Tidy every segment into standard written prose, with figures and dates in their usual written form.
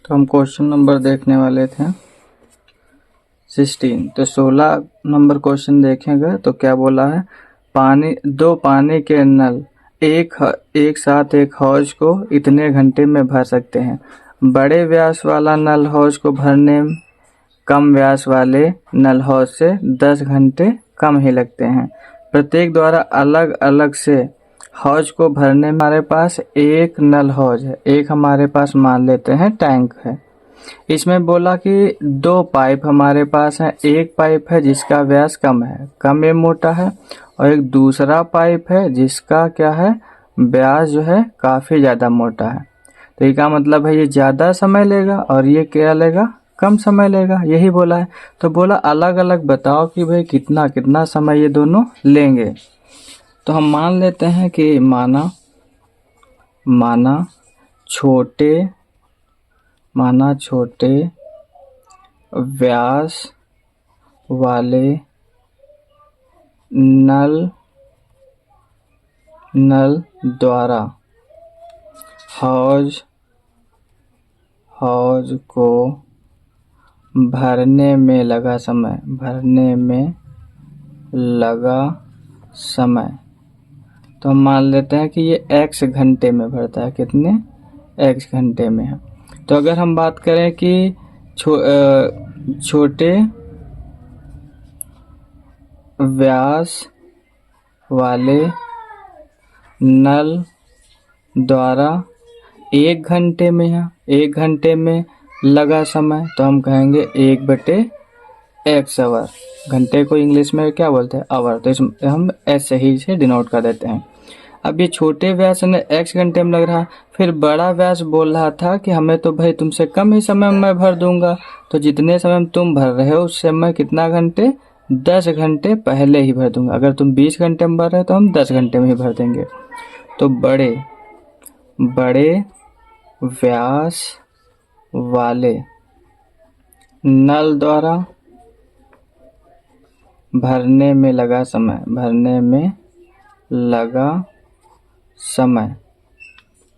तो हम question number देखने वाले थे 16। तो 16 नंबर क्वेश्चन देखेंगे तो क्या बोला है, दो पानी के नल एक साथ एक हौज को इतने घंटे में भर सकते हैं। बड़े व्यास वाला नल हौज को भरने में कम व्यास वाले नल हौज से 10 घंटे कम ही लगते हैं। प्रत्येक द्वारा अलग अलग से हौज को भरने में हमारे पास एक नल हौज है, एक हमारे पास मान लेते हैं टैंक है। इसमें बोला कि दो पाइप हमारे पास है, एक पाइप है जिसका व्यास कम है, कम एम मोटा है, और एक दूसरा पाइप है जिसका क्या है, व्यास जो है काफी ज्यादा मोटा है। तो इसका मतलब है ये ज्यादा समय लेगा और ये क्या लेगा, कम समय लेगा, यही बोला है। तो बोला अलग अलग बताओ कि भाई कितना कितना समय ये दोनों लेंगे। तो हम मान लेते हैं कि माना छोटे व्यास वाले नल द्वारा हौज को भरने में लगा समय, तो हम मान लेते हैं कि ये x घंटे में भरता है। कितने, x घंटे में है। तो अगर हम बात करें कि छोटे व्यास वाले नल द्वारा 1 घंटे में है, 1 घंटे में लगा समय, तो हम कहेंगे 1/x आवर। घंटे को इंग्लिश में क्या बोलते हैं, आवर, तो इसमें हम ऐसे ही से डिनोट कर देते हैं। अब ये छोटे व्यास ने x घंटे में लग रहा, फिर बड़ा व्यास बोल रहा था कि हमें तो भाई तुमसे कम ही समय में भर दूंगा, तो जितने समय में तुम भर रहे हो उससे मैं कितना घंटे, 10 घंटे पहले ही भर दूंगा। अगर तुम 20 घंटे में भर रहे हो तो हम 10 घंटे में ही भर देंगे। तो बड़े व्यास वाले नल द्वारा भरने में लगा समय,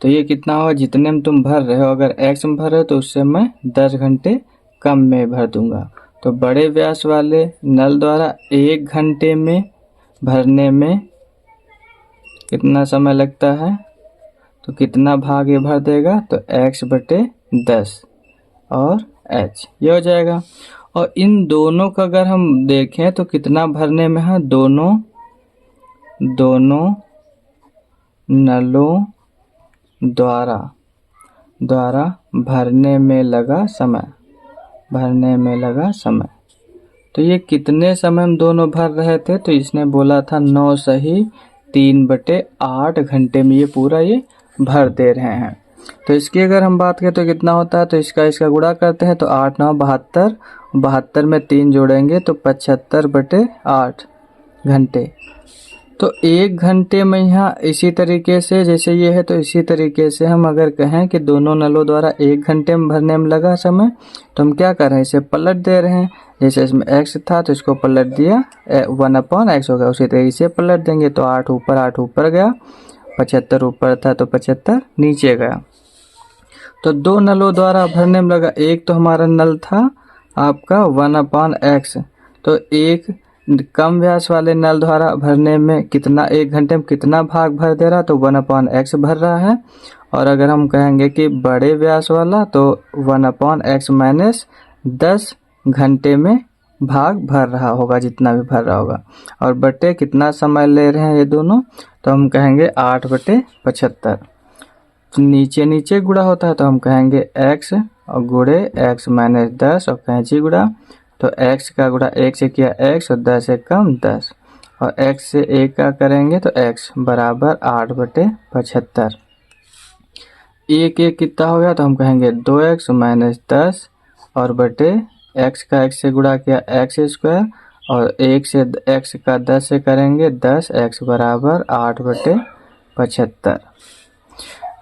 तो ये कितना होगा, जितने में तुम भर रहे हो, अगर x में भर रहे हो तो उससे मैं 10 घंटे कम में भर दूंगा। तो बड़े व्यास वाले नल द्वारा 1 घंटे में भरने में कितना समय लगता है, तो कितना भाग ये भर देगा, तो x/10 और h ये हो जाएगा। और इन दोनों का अगर हम देखें तो कितना भरने में है, दोनों नलों द्वारा भरने में लगा समय। तो ये कितने समय में दोनों भर रहे थे, तो इसने बोला था 9 सही 3/8 घंटे में ये पूरा ये भर दे रहे हैं। तो इसकी अगर हम बात करें तो कितना होता है, तो इसका गुणा करते हैं तो 8 9 72, 72 में 3 जोड़ेंगे तो 75/8 घंटे। तो 1 घंटे में यहाँ इसी तरीके से जैसे ये है, तो इसी तरीके से हम अगर कहें कि दोनों नलों द्वारा 1 घंटे में भरने में लगा समय, तो हम क्या कर रहे हैं, इसे पलट दे रहे हैं। जैसे इसमें x था तो इसको पलट दिया, 1/x हो गया, उसी तरीके से पलट देंगे तो 8 ऊपर गया, 75 ऊपर था तो 75 नीचे गया। तो दो नलों द्वारा भरने में लगा, एक तो हमारा नल था आपका 1/x, तो एक कम व्यास वाले नल द्वारा भरने में कितना, 1 घंटे में कितना भाग भर दे रहा, तो 1/x भर रहा है। और अगर हम कहेंगे कि बड़े व्यास वाला तो 1/x - 10 घंटे में भाग भर रहा होगा, जितना भी भर रहा होगा। और बटे कितना समय ले रहे हैं ये दोनों, तो हम कहेंगे 8/75। तो नीचे गुणा होता है तो हम कहेंगे x और गुणे x - 10 और कैंची गुणा, तो x का गुणा 1 से किया x और 10 से कम 10, और x से 1 का करेंगे तो x बराबर 8/75। एक कितना हो गया, तो हम कहेंगे 2x - 10 और बटे x का x से गुणा किया x², और 1 से x का 10 से करेंगे 10, x बराबर 8/75।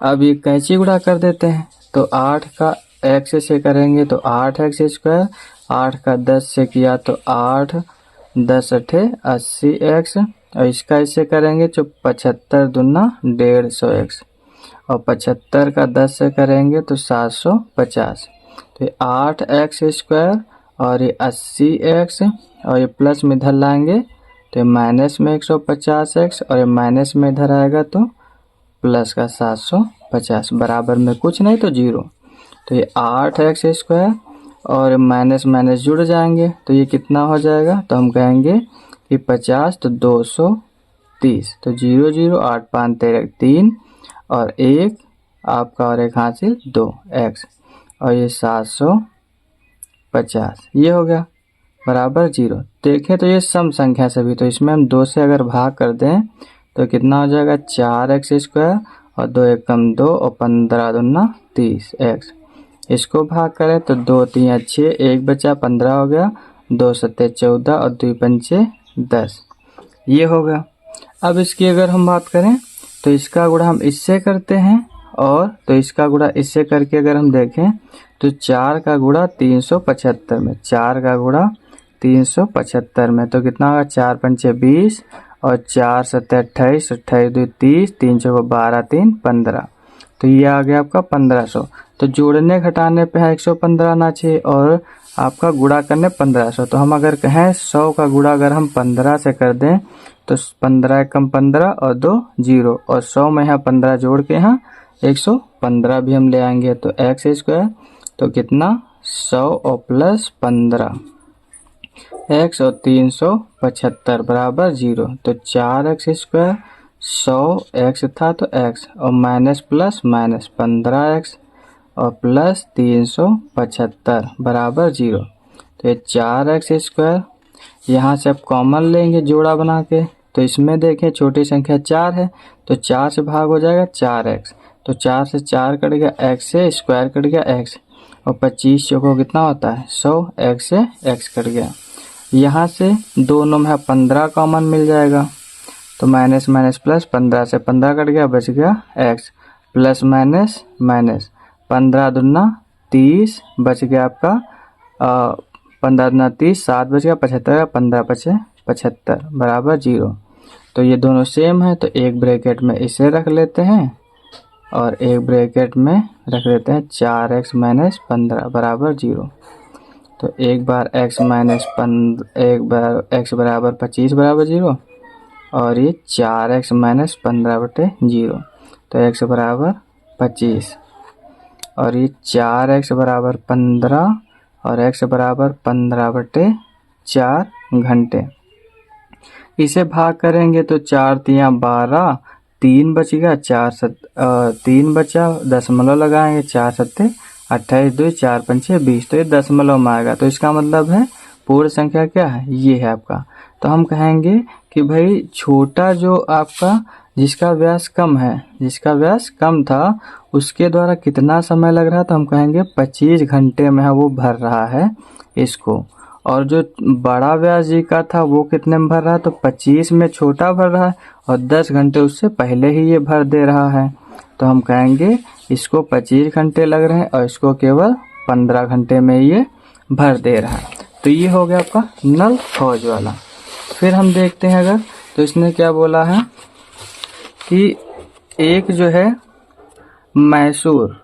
अब ये कैंची गुणा कर देते हैं, तो 8 का x से करेंगे तो 8x², 8 का 10 से किया तो 8, 10 × 80x, और इसका इससे करेंगे तो 75 दूना 150x, और 75 का 10 से करेंगे तो 750। तो ये 8x² और ये 80x और ये प्लस में इधर लाएंगे तो ये माइनस में 150x और ये माइनस में इधर आएगा तो प्लस का 750 बराबर में कुछ नहीं तो 0। तो ये 8x² और माइनस माइनस जुड़ जाएंगे तो ये कितना हो जाएगा, तो हम कहेंगे कि 50 तो 230 तो 0 0 8 5 13 3 और 1 आपका और एक हासिल 2x और ये 750 ये हो गया बराबर 0। देखें तो ये सम संख्या सभी, तो इसमें हम 2 से अगर भाग कर दें तो कितना हो जाएगा 4x² और 2 एकम 2 और 15 दूना 30x। इसको भाग करें तो 2 3 6 1 बचा 15 हो गया, 2 7 14 और 2 पंचे 10 ये हो गया। अब इसकी अगर हम बात करें तो इसका गुणा हम इससे करते हैं और तो इसका गुणा इससे करके अगर हम देखें तो 4 का गुणा 375 में, 4 का गुणा 375 में तो कितना होगा 4 पंचे 20 और 4 7 28 28 2 30 3 चौको 12 3 15 तो ये आ गया आपका 1500। तो जोड़ने घटाने पे है 115 ना 6 और आपका गुणा करने 1500। तो हम अगर कहें 100 का गुणा अगर हम 15 से कर दें तो 15 एकम 15 और 2 0 और 100 में यहाँ 15 जोड़ के यहाँ 115 भी हम ले आएंगे तो x² तो कितना 100 और प्लस 15 x और 375 बराबर 0। तो 4x² 100x था तो x और माइनस प्लस माइनस 15x और प्लस 375 बराबर 0। तो ये 4x² यहाँ से आप कॉमन लेंगे जोड़ा बना के, तो इसमें देखें छोटी संख्या 4 है तो 4 से भाग हो जाएगा 4x तो 4 से 4 कट गया, x से स्क्वायर कट गया x और 25 चौको कितना होता है 100, x से x कट गया। यहाँ से दोनों में 15 कॉमन मिल जाएगा तो माइनस माइनस प्लस 15 से 15 कट गया बच गया x प्लस माइनस माइनस 15 दूना 30 बच गया आपका 15 दूना 30 7 बच गया 75 15 बचे 75 बराबर 0। तो ये दोनों सेम है तो एक ब्रैकेट में इसे रख लेते हैं और एक ब्रैकेट में रख लेते हैं 4x माइनस 15 बराबर 0। तो एक बार x माइनस एक बार x बराबर 25 बराबर 0 और ये 4x माइनस 15 बटे 0 तो x बराबर 25 और ये 4x बराबर 15 और x बराबर 15 बटे 4 घंटे। इसे भाग करेंगे तो 4 तिया 12 3 बच गया 3 बचा दशमलव लगाएंगे 4 सत्ते 28 2 4 पंचे 20 तो ये दशमलव में आएगा। तो इसका मतलब है पूर्ण संख्या क्या है ये है आपका। तो हम कहेंगे कि भाई छोटा जो आपका जिसका व्यास कम है, जिसका व्यास कम था उसके द्वारा कितना समय लग रहा है, तो हम कहेंगे 25 घंटे में है वो भर रहा है इसको। और जो बड़ा व्यास जी का था वो कितने में भर रहा है, तो 25 में छोटा भर रहा है और 10 घंटे उससे पहले ही ये भर दे रहा है। तो हम कहेंगे इसको 25 घंटे लग रहे हैं और इसको केवल 15 घंटे में ये भर दे रहा है। तो ये हो गया आपका नल फौज वाला। फिर हम देखते हैं अगर तो इसने क्या बोला है कि एक जो है मैसूर,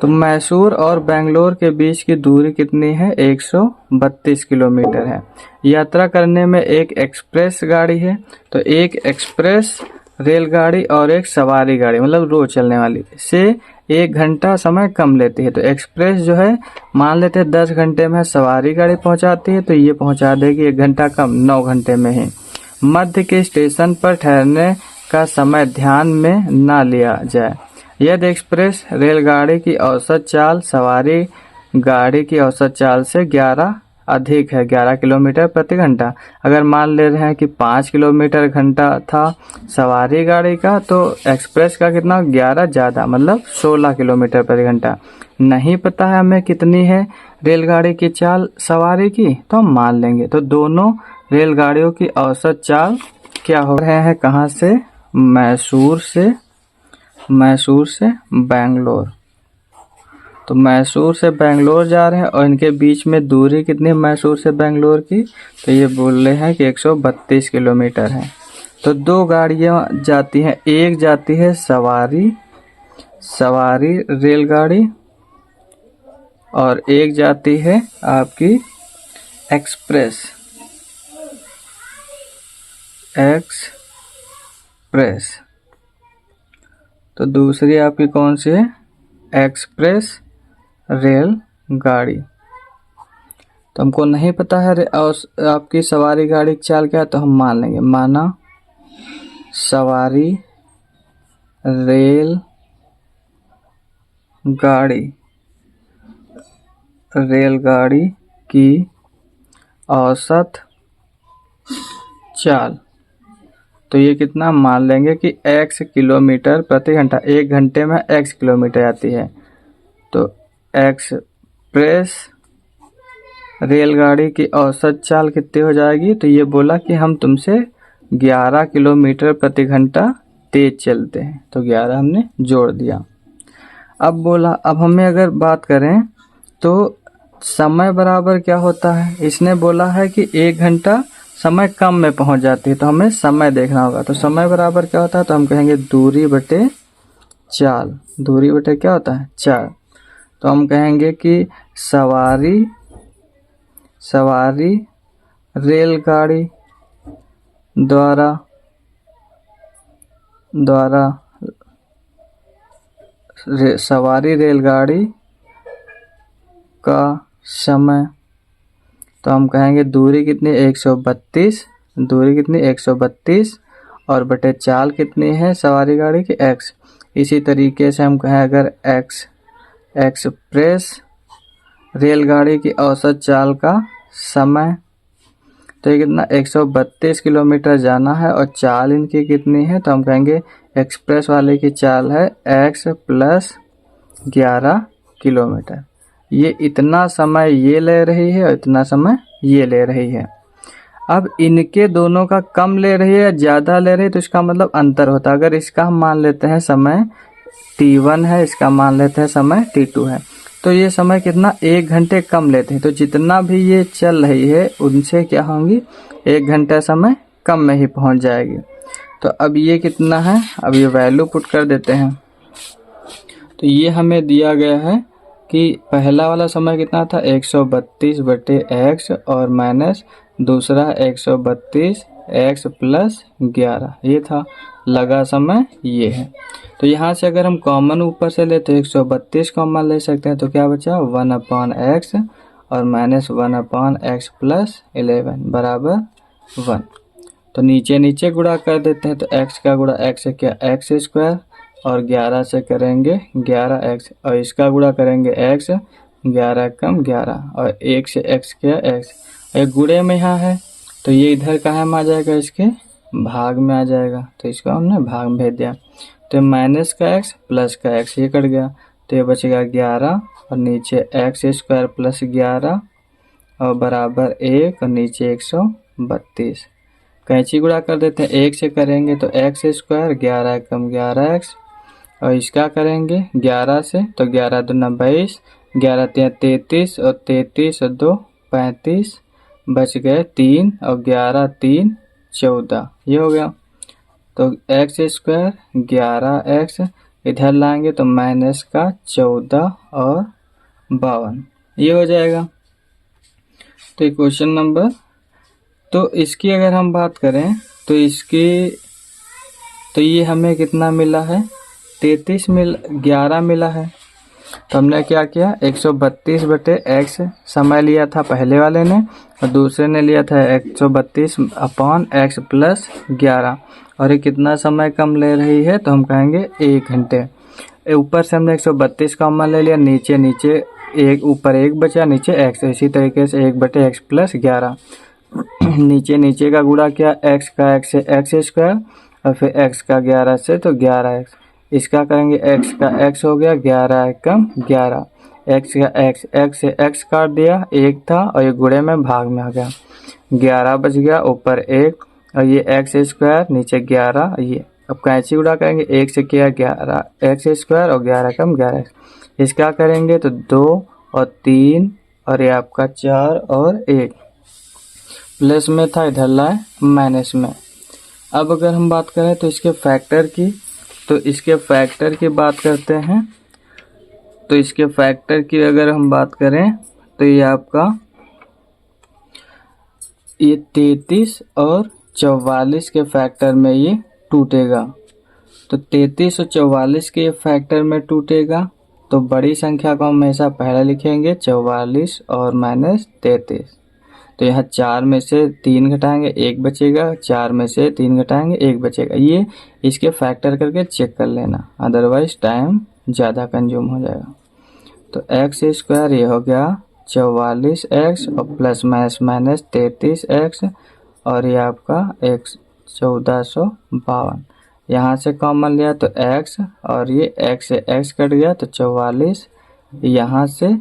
तो मैसूर और बेंगलोर के बीच की दूरी कितनी है 132 किलोमीटर है। यात्रा करने में एक एक्सप्रेस गाड़ी है, तो एक एक्सप्रेस रेलगाड़ी और एक सवारी गाड़ी मतलब रोज चलने वाली से 1 घंटा समय कम लेती है। तो एक्सप्रेस जो है मान लेते हैं 10 घंटे में सवारी गाड़ी पहुंचाती है तो ये पहुंचा देगी 1 घंटा कम 9 घंटे में ही। मध्य के स्टेशन पर ठहरने का समय ध्यान में ना लिया जाए। यदि एक्सप्रेस रेलगाड़ी की औसत चाल सवारी गाड़ी की औसत चाल से 11 अधिक है 11 किलोमीटर प्रति घंटा। अगर मान ले रहे हैं कि 5 किलोमीटर घंटा था सवारी गाड़ी का तो एक्सप्रेस का कितना 11 ज़्यादा मतलब 16 किलोमीटर प्रति घंटा। नहीं पता है हमें कितनी है रेलगाड़ी की चाल सवारी की तो हम मान लेंगे। तो दोनों रेलगाड़ियों की औसत चाल क्या हो रहे हैं कहाँ से मैसूर से बेंगलोर। तो मैसूर से बेंगलोर जा रहे हैं और इनके बीच में दूरी कितनी है मैसूर से बेंगलोर की, तो ये बोल रहे हैं कि 132 किलोमीटर है। तो 2 गाड़ियाँ जाती हैं, एक जाती है सवारी रेलगाड़ी और एक जाती है आपकी एक्सप्रेस। तो दूसरी आपकी कौन सी है? एक्सप्रेस रेल गाड़ी। तो हमको नहीं पता है और आपकी सवारी गाड़ी की चाल क्या है, तो हम मान लेंगे, माना सवारी रेलगाड़ी की औसत चाल। तो ये कितना मान लेंगे कि x किलोमीटर प्रति घंटा, 1 घंटे में x किलोमीटर आती है। तो एक्सप्रेस रेलगाड़ी की औसत चाल कितनी हो जाएगी? तो ये बोला कि हम तुमसे 11 किलोमीटर प्रति घंटा तेज चलते हैं, तो 11 हमने जोड़ दिया। अब बोला, अब हमें अगर बात करें तो समय बराबर क्या होता है? इसने बोला है कि 1 घंटा समय कम में पहुंच जाती है, तो हमें समय देखना होगा। तो समय बराबर क्या होता है? तो हम कहेंगे दूरी बटे चाल। दूरी बटे क्या होता है? चाल। तो हम कहेंगे कि सवारी रेलगाड़ी द्वारा सवारी रेलगाड़ी का समय, तो हम कहेंगे दूरी कितनी? 132। दूरी कितनी? 132 और बटे चाल कितनी है सवारी गाड़ी की? x। इसी तरीके से हम कहें अगर एक्सप्रेस रेलगाड़ी की औसत चाल का समय, तो ये कितना? 132 किलोमीटर जाना है और चाल इनकी कितनी है? तो हम कहेंगे एक्सप्रेस वाले की चाल है x प्लस 11 किलोमीटर। ये इतना समय ये ले रही है और इतना समय ये ले रही है। अब इनके दोनों का कम ले रही है या ज़्यादा ले रही है, तो इसका मतलब अंतर होता है। अगर इसका हम मान लेते हैं समय t1 है, इसका मान लेते हैं समय t2 है, तो ये समय कितना? 1 घंटे कम लेते हैं। तो जितना भी ये चल रही है उनसे क्या होंगी? 1 घंटा समय कम में ही पहुंच जाएगी। तो अब ये कितना है? अब ये वैल्यू पुट कर देते हैं। तो ये हमें दिया गया है कि पहला वाला समय कितना था? 132 बटे x और माइनस दूसरा 132 x प्लस 11, ये था लगा समय ये है। तो यहाँ से अगर हम कॉमन ऊपर से ले तो 132 कॉमन ले सकते हैं, तो क्या बचा? 1/x और माइनस 1/x प्लस 11 बराबर 1। तो नीचे नीचे गुणा कर देते हैं, तो x का गुणा x से क्या? x स्क्वायर और 11 से करेंगे 11x और इसका गुणा करेंगे x, 11 कम 11 और 1 से x क्या? x। एक गुणे में यहाँ है तो ये इधर कहाँ में आ जाएगा? इसके भाग में आ जाएगा, तो इसको हमने भाग में भेज दिया। तो माइनस का x प्लस का x ये कट गया, तो ये बचेगा 11 और नीचे x स्क्वायर प्लस 11 और बराबर 1 और नीचे 132। कैंची गुणा कर देते हैं, 1 से करेंगे तो x स्क्वायर, 11 कम 11x और इसका करेंगे 11 से तो 11 दूना 22, 11 तिया 33 और 33 और 2 35, बच गए 3 और 11 3 14, ये हो गया। तो x स्क्वायर 11x इधर लाएंगे तो माइनस का 14 और 52, ये हो जाएगा। तो क्वेश्चन नंबर, तो इसकी अगर हम बात करें तो ये हमें कितना मिला है? 11 मिला है। तो हमने क्या किया? 132 बटे x समय लिया था पहले वाले ने और दूसरे ने लिया था 132/x प्लस 11 और ये कितना समय कम ले रही है? तो हम कहेंगे 1 घंटे। ऊपर से हमने 132 कॉमन ले लिया, नीचे नीचे एक ऊपर 1 बचा, नीचे x। इसी तरीके से 1 बटे x प्लस 11 नीचे नीचे का गुणा किया, x का x से x स्क्वायर और फिर x का 11 से तो 11x। इसका करेंगे x का x हो गया 11 कम 11, x का x से x काट दिया, 1 था और ये गुणे में भाग में आ गया, 11 बच गया, ऊपर 1 और ये x स्क्वायर नीचे 11 ये। अब कैंची गुणा करेंगे, 1 से किया 11 x स्क्वायर और 11 कम 11x। इसका करेंगे तो 2 और 3 और ये आपका 4 और 1 प्लस में था, इधर लाए माइनस में। अब अगर हम बात करें तो इसके फैक्टर की, तो इसके फैक्टर की बात करते हैं तो इसके फैक्टर की अगर हम बात करें तो ये आपका ये 33 और 44 के फैक्टर में ये टूटेगा। तो 33 और 44 के फैक्टर में टूटेगा तो बड़ी संख्या को हम हमेशा पहले लिखेंगे 44 और -33। तो यहाँ 4 में से 3 घटाएंगे 1 बचेगा, 4 में से 3 घटाएंगे 1 बचेगा। ये इसके फैक्टर करके चेक कर लेना, अदरवाइज टाइम ज़्यादा कंज्यूम हो जाएगा। तो एक्स स्क्वायर ये हो गया 44x और प्लस माइनस 33x और ये आपका x 1452। यहाँ से कॉमन लिया तो x और ये x से x कट गया तो 44, यहाँ से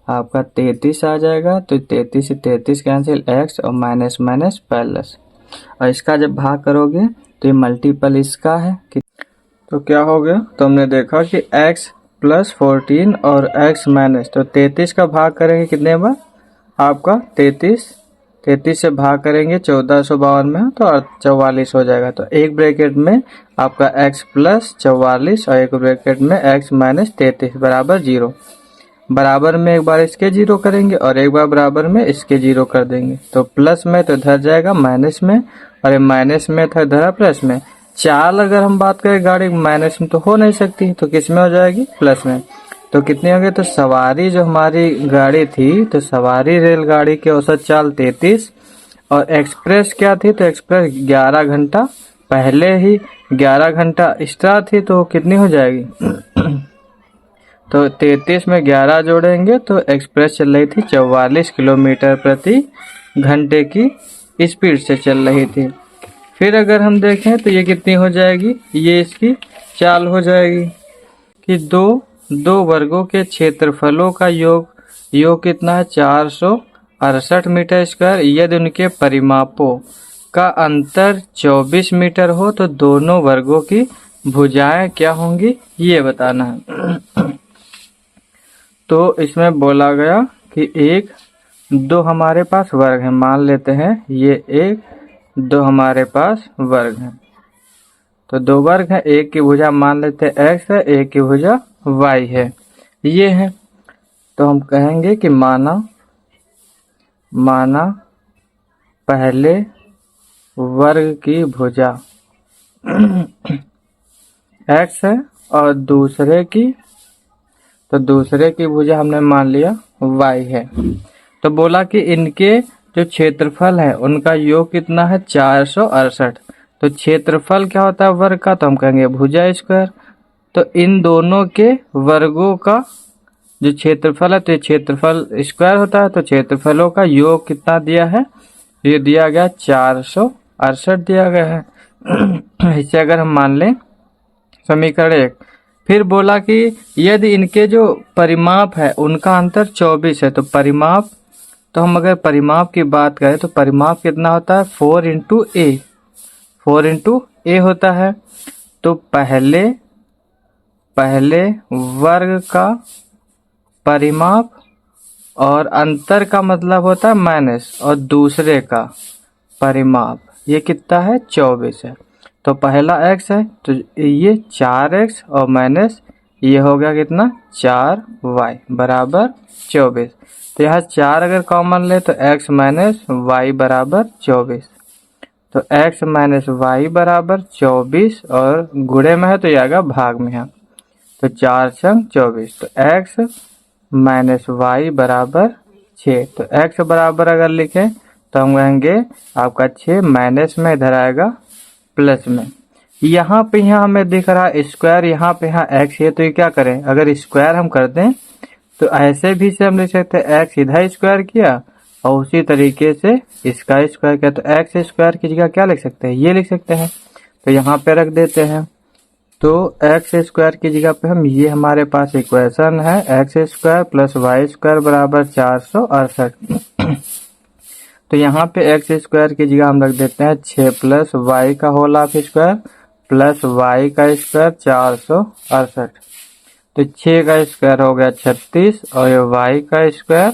आपका 33 आ जाएगा। तो 33 से 33 कैंसिल, x और माइनस माइनस प्लस, और इसका जब भाग करोगे तो ये मल्टीपल इसका है तो क्या हो गया, तो हमने देखा कि x प्लस 14 और x माइनस, तो 33 का भाग करेंगे कितने बार, आपका 33 से भाग करेंगे 1452 में तो 44 हो जाएगा। तो एक ब्रैकेट में आपका x प्लस 44 और एक ब्रैकेट में x माइनस 33 बराबर 0। बराबर में एक बार इसके 0 करेंगे और एक बार बराबर में इसके 0 कर देंगे। तो प्लस में तो इधर जाएगा माइनस में, और ये माइनस में था इधर प्लस में। चाल अगर हम बात करें गाड़ी माइनस में तो हो नहीं सकती, तो किस में हो जाएगी, प्लस में। तो कितनी हो गई, तो सवारी जो हमारी गाड़ी थी, तो सवारी रेलगाड़ी की औसत चाल 33 और एक्सप्रेस क्या थी, तो एक्सप्रेस 11 घंटा पहले ही 11 घंटा एक्स्ट्रा थी, तो कितनी हो जाएगी तो 33 में 11 जोड़ेंगे तो एक्सप्रेस चल रही थी 44 किलोमीटर प्रति घंटे की स्पीड से चल रही थी। फिर अगर हम देखें तो ये कितनी हो जाएगी, ये इसकी चाल हो जाएगी कि दो वर्गों के क्षेत्रफलों का योग कितना है 468 मीटर स्क्वायर। यदि उनके परिमापों का अंतर 24 मीटर हो तो दोनों वर्गों की भुजाएं क्या होंगी, ये बताना है। तो इसमें बोला गया कि दो हमारे पास वर्ग हैं, मान लेते हैं ये दो हमारे पास वर्ग हैं। तो दो वर्ग हैं, एक की भुजा मान लेते हैं x है, एक की भुजा y है, ये है। तो हम कहेंगे कि माना पहले वर्ग की भुजा x है और दूसरे की भुजा हमने मान लिया y है। तो बोला कि इनके जो क्षेत्रफल है उनका योग कितना है 468। तो क्षेत्रफल क्या होता है वर्ग का, तो हम कहेंगे भुजा स्क्वायर। तो इन दोनों के वर्गों का जो क्षेत्रफल है तो ये क्षेत्रफल स्क्वायर होता है। तो क्षेत्रफलों का योग कितना दिया है, ये दिया गया 468 दिया गया है। इसे अगर हम मान लें समीकरण 1। फिर बोला कि यदि इनके जो परिमाप है उनका अंतर 24 है, तो परिमाप, तो हम अगर परिमाप की बात करें तो परिमाप कितना होता है 4 इंटू ए होता है। तो पहले वर्ग का परिमाप और अंतर का मतलब होता है माइनस, और दूसरे का परिमाप ये कितना है 24 है। तो पहला x है तो ये 4x और माइनस ये हो गया कितना 4y बराबर 24। तो यहाँ 4 अगर कॉमन ले तो x माइनस वाई बराबर 24। तो x माइनस वाई बराबर 24 और गुणे में है तो ये आएगा भाग में है। तो 4 छंग 24। तो x माइनस वाई बराबर 6। तो x बराबर अगर लिखें तो हम कहेंगे आपका 6 माइनस में इधर आएगा प्लस में। यहाँ पे हमें दिख रहा है स्क्वायर, यहाँ पे x है, तो ये क्या करें, अगर स्क्वायर हम कर दें तो ऐसे भी से हम लिख सकते हैं x इधर स्क्वायर किया और उसी तरीके से इसका स्क्वायर किया। तो x स्क्वायर की जगह क्या लिख सकते हैं, ये लिख सकते हैं। तो यहाँ पे रख देते हैं। तो x स्क्वायर की जगह पे हम ये हमारे पास इक्वेशन है x square plus Y square बराबर 468। तो यहाँ पे x स्क्वायर की जगह हम रख देते हैं 6 प्लस वाई का whole half square plus Y का स्क्वायर 468। तो 6 का स्क्वायर हो गया 36 और ये y का स्क्वायर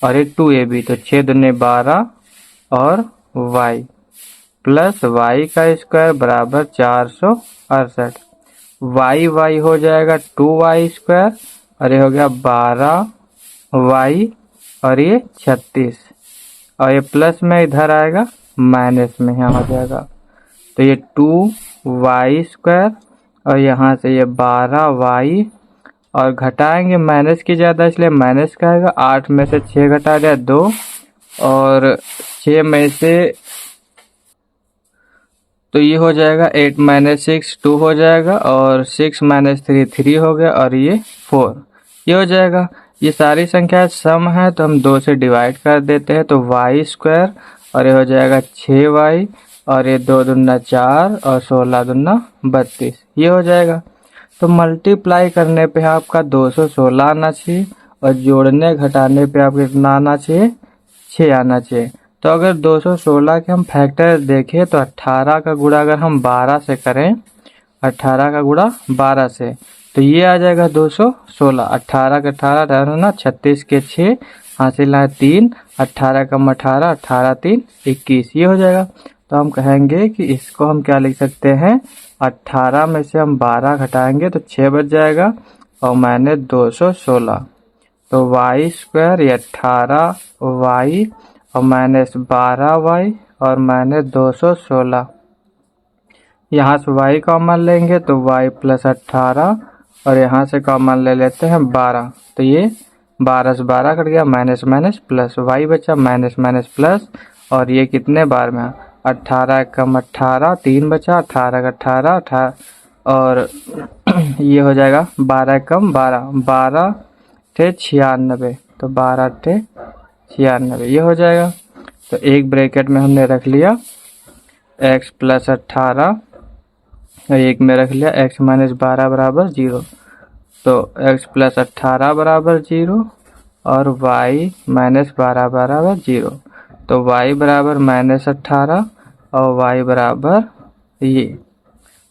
और ये 2ab, तो 6 दूने 12 और y प्लस y का स्क्वायर बराबर 468। y हो जाएगा 2y स्क्वायर और ये हो गया 12y और ये 36 और ये प्लस में इधर आएगा माइनस में यहाँ हो जाएगा। तो ये 2y² और यहाँ से ये 12y और घटाएंगे माइनस की ज़्यादा इसलिए माइनस का आएगा। 8 में से 6 घटा दिया 2 और 6 में से तो ये हो जाएगा 8 - 6 2 हो जाएगा और 6 - 3 3 हो गया और ये 4 ये हो जाएगा। ये सारी संख्या सम है तो हम 2 से डिवाइड कर देते हैं तो y² और ये हो जाएगा 6y और ये 2 दूना 4 और 16 दूना 32 ये हो जाएगा। तो मल्टीप्लाई करने पे आपका 216 आना चाहिए और जोड़ने घटाने पे आपका कितना आना चाहिए 6 आना चाहिए। तो अगर 216 के हम फैक्टर देखें तो 18 का गुणा अगर हम 12 से करें 18 का गुणा 12 से तो ये आ जाएगा 216। 18 का 18 ना 36 के 6 हासिल है 3 18 कम 18 18 3 21 ये हो जाएगा। तो हम कहेंगे कि इसको हम क्या लिख सकते हैं 18 में से हम 12 घटाएंगे तो 6 बच जाएगा और मैंने 216 तो y² ये 18y और माइनस 12y और माइनस 216 यहाँ से y कॉमन लेंगे तो y + 18 और यहाँ से कॉमन ले लेते हैं 12 तो ये 12 से 12 कट गया माइनस माइनस प्लस y बचा माइनस माइनस प्लस और ये कितने बार में 18 कम 18 3 बचा 18 का 18 और ये हो जाएगा 12 कम 12 12 थे 96 तो 12 थे 96 ये हो जाएगा। तो एक ब्रैकेट में हमने रख लिया x + 18 और एक में रख लिया x - 12 बराबर 0 तो x + 18 बराबर 0 और y - 12 बराबर 0 तो y बराबर -18 और y बराबर ये।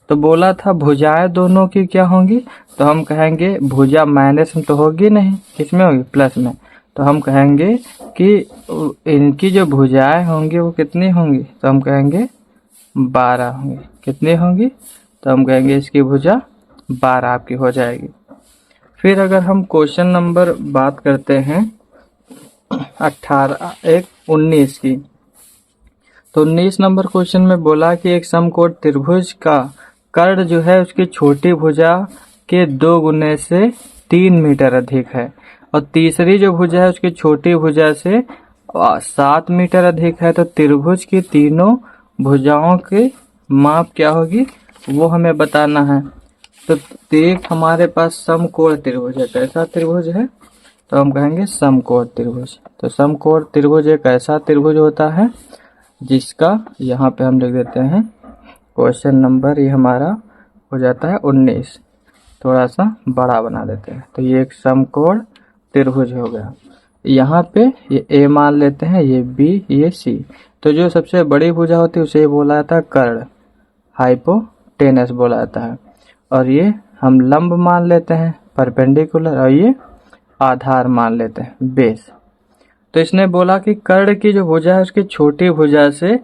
तो बोला था भुजाएं दोनों की क्या होंगी तो हम कहेंगे भुजा माइनस में तो होगी नहीं किसमें होगी प्लस में तो हम कहेंगे कि इनकी जो भुजाएं होंगी वो कितनी होंगी तो हम कहेंगे 12 होंगी। कितनी होंगी तो हम कहेंगे इसकी भुजा 12 आपकी हो जाएगी। फिर अगर हम क्वेश्चन नंबर बात करते हैं 19 की तो 19 नंबर क्वेश्चन में बोला कि एक समकोण त्रिभुज का कर्ण जो है उसकी छोटी भुजा के 2 गुने से 3 मीटर अधिक है और तीसरी जो भुजा है उसकी छोटी भुजा से 7 मीटर अधिक है। तो त्रिभुज की तीनों भुजाओं की माप क्या होगी वो हमें बताना है। तो एक हमारे पास समकोण त्रिभुज है। कैसा त्रिभुज है तो हम कहेंगे समकोण त्रिभुज। तो समकोण त्रिभुज एक ऐसा त्रिभुज होता है जिसका यहाँ पे हम लिख देते हैं क्वेश्चन नंबर ये हमारा हो जाता है 19 थोड़ा सा बड़ा बना देते हैं। तो ये एक समकोण त्रिभुज हो गया। यहाँ पे ये A मान लेते हैं ये B ये C। तो जो सबसे बड़ी भुजा होती है उसे बोला जाता है कर्ण हाइपोटेनस बोला जाता है और ये हम लंब मान लेते हैं परपेंडिकुलर और ये आधार मान लेते हैं बेस। तो इसने बोला कि कर्ण की जो भुजा है उसकी छोटी भुजा से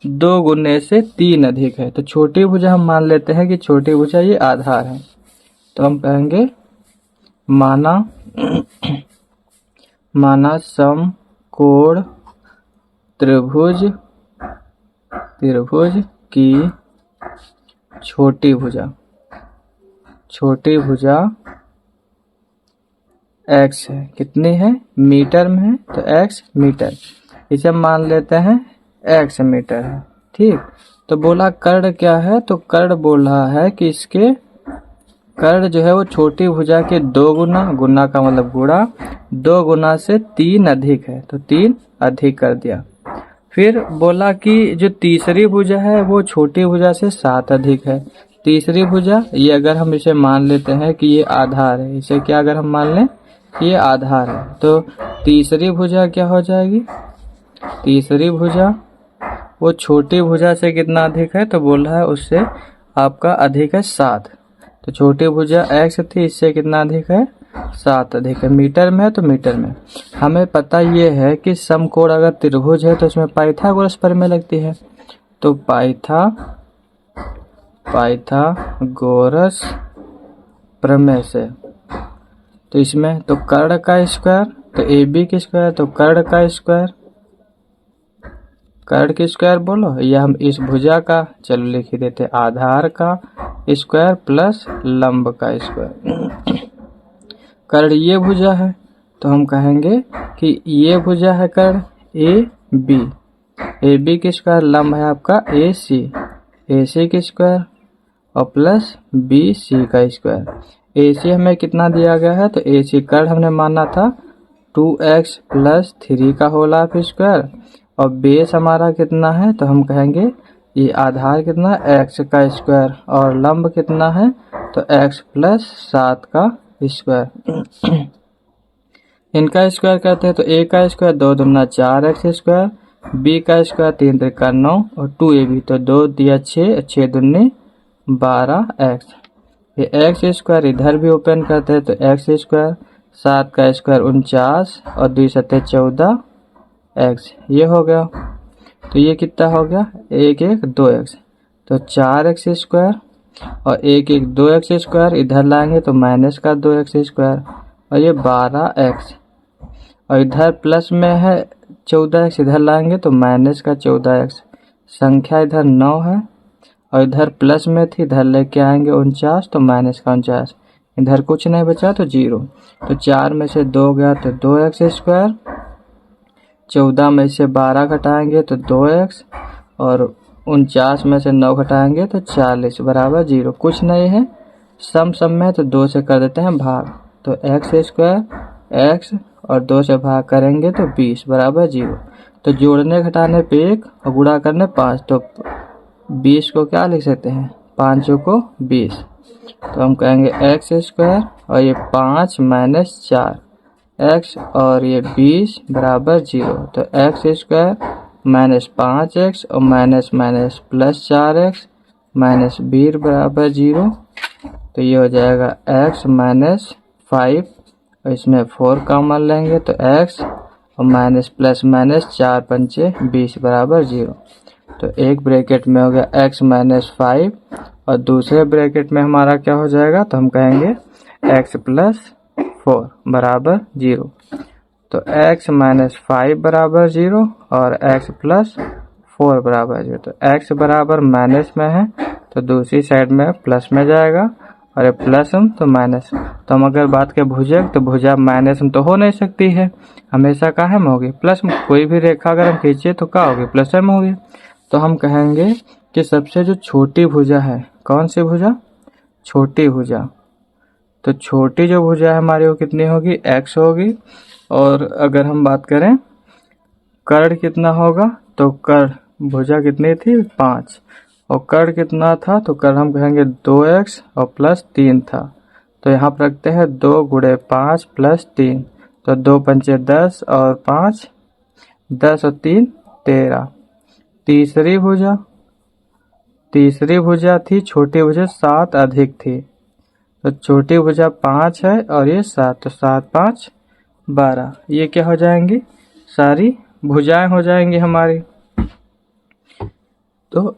2 गुने से 3 अधिक है। तो छोटी भुजा हम मान लेते हैं कि छोटी भुजा ये आधार है। तो हम कहेंगे माना समकोण त्रिभुज की छोटी भुजा x है। कितनी है मीटर में है तो x मीटर इसे हम मान लेते हैं x मीटर है। ठीक। तो बोला कर्ण क्या है तो कर्ण बोल रहा है कि इसके कर्ण जो है वो छोटी भुजा के 2 गुना का मतलब गुणा 2 गुना से 3 अधिक है तो 3 अधिक कर दिया। फिर बोला कि जो तीसरी भुजा है वो छोटी भुजा से 7 अधिक है। तीसरी भुजा ये अगर हम इसे मान लेते हैं कि ये आधार है इसे क्या अगर हम मान लें ये आधार है तो तीसरी भुजा क्या हो जाएगी तीसरी भुजा वो छोटी भुजा से कितना अधिक है तो बोल रहा है उससे आपका अधिक है 7। तो छोटी भुजा x थी इससे कितना अधिक है 7 अधिक है। मीटर में है तो मीटर में। हमें पता ये है कि समकोण अगर त्रिभुज है तो इसमें पाइथागोरस प्रमेय लगती है। तो पाइथागोरस प्रमेय से तो इसमें तो कर्ण का स्क्वायर, तो ए बी की स्क्वायर, तो कर्ण का स्क्वायर, कर्ण की स्क्वायर बोलो, या हम इस भुजा का चलो लिख ही देते आधार का स्क्वायर प्लस लंब का स्क्वायर। कर्ण ये भुजा है तो हम कहेंगे कि ये भुजा है कर्ण ए बी की स्क्वायर, लंब है आपका ए सी की स्क्वायर और प्लस बी सी का स्क्वायर। ए सी हमें कितना दिया गया है, तो ए सी कर्ण हमने माना था 2x प्लस 3 का होल हाफ स्क्वायर, और बेस हमारा कितना है, तो हम कहेंगे ये आधार कितना x का स्क्वायर और लंब कितना है, तो x प्लस 7 का स्क्वायर। इनका स्क्वायर करते हैं तो a का स्क्वायर 2 दूना 4x स्क्वायर, b का स्क्वायर 3 त्रिका 9 और 2ab, तो 2 दिया 6, 6 दूनी 12x। ये x स्क्वायर इधर भी ओपन करते हैं तो x स्क्वायर, 7 का स्क्वायर 49 और 2 सत्ते 14x, ये हो गया। तो ये कितना हो गया, 1 1 2x, तो 4x स्क्वायर और 1 1 2x स्क्वायर इधर लाएंगे तो माइनस का 2x स्क्वायर और ये 12x, और इधर प्लस में है 14x, इधर लाएंगे तो माइनस का 14x। संख्या इधर 9 है और इधर प्लस में थी, इधर लेके आएंगे 49 तो माइनस का 49, इधर कुछ नहीं बचा तो 0। तो 4 में से 2 गया तो 2x स्क्वायर, 14 में से 12 घटाएंगे तो 2x और 49 में से 9 घटाएंगे तो 40 बराबर 0। कुछ नहीं है, सम में है तो 2 से कर देते हैं भाग, तो x स्क्वायर x और 2 से भाग करेंगे तो 20 बराबर 0। तो जोड़ने घटाने पे 1 और गुणा करने 5, तो 20 को क्या लिख सकते हैं, 5 को 20, तो हम कहेंगे x स्क्वायर और ये 5 माइनस 4x और ये 20 बराबर 0। तो x स्क्वायर माइनस 5x और minus minus plus 4x minus 20 बराबर 0। तो ये हो जाएगा x माइनस 5 और इसमें 4 कॉमन लेंगे तो x और माइनस प्लस माइनस 4 पंचे 20 बराबर 0। तो एक ब्रैकेट में हो गया x माइनस 5 और दूसरे ब्रैकेट में हमारा क्या हो जाएगा, तो हम कहेंगे x प्लस 4 बराबर 0। तो x माइनस 5 बराबर 0 और x प्लस 4 बराबर 0। तो x बराबर माइनस में है तो दूसरी साइड में प्लस में जाएगा और ये प्लस हम तो माइनस। तो हम अगर बात करें भुजक, तो भुजा माइनस में तो हो नहीं सकती है, हमेशा काहे में होगी, प्लस में। कोई भी रेखा अगर हम खींचे तो क्या होगी, प्लस में होगी। तो हम कहेंगे कि सबसे जो छोटी भुजा है, कौन सी भुजा, छोटी भुजा, तो छोटी जो भुजा है हमारी वो कितनी होगी, x होगी। और अगर हम बात करें कर्ण कितना होगा, तो कर्ण भुजा कितनी थी 5 और कर्ण कितना था, तो कर्ण हम कहेंगे 2x और प्लस 3 था। तो यहाँ पर रखते हैं 2 गुणे 5 प्लस 3, तो 2 पंचे 10 और 5 10 और 3 13। तीसरी भुजा थी छोटी भुजा 7 अधिक थी, तो छोटी भुजा 5 है और ये 7, तो 7 5 12। ये क्या हो जाएंगी, सारी भुजाएं हो जाएंगी हमारी। तो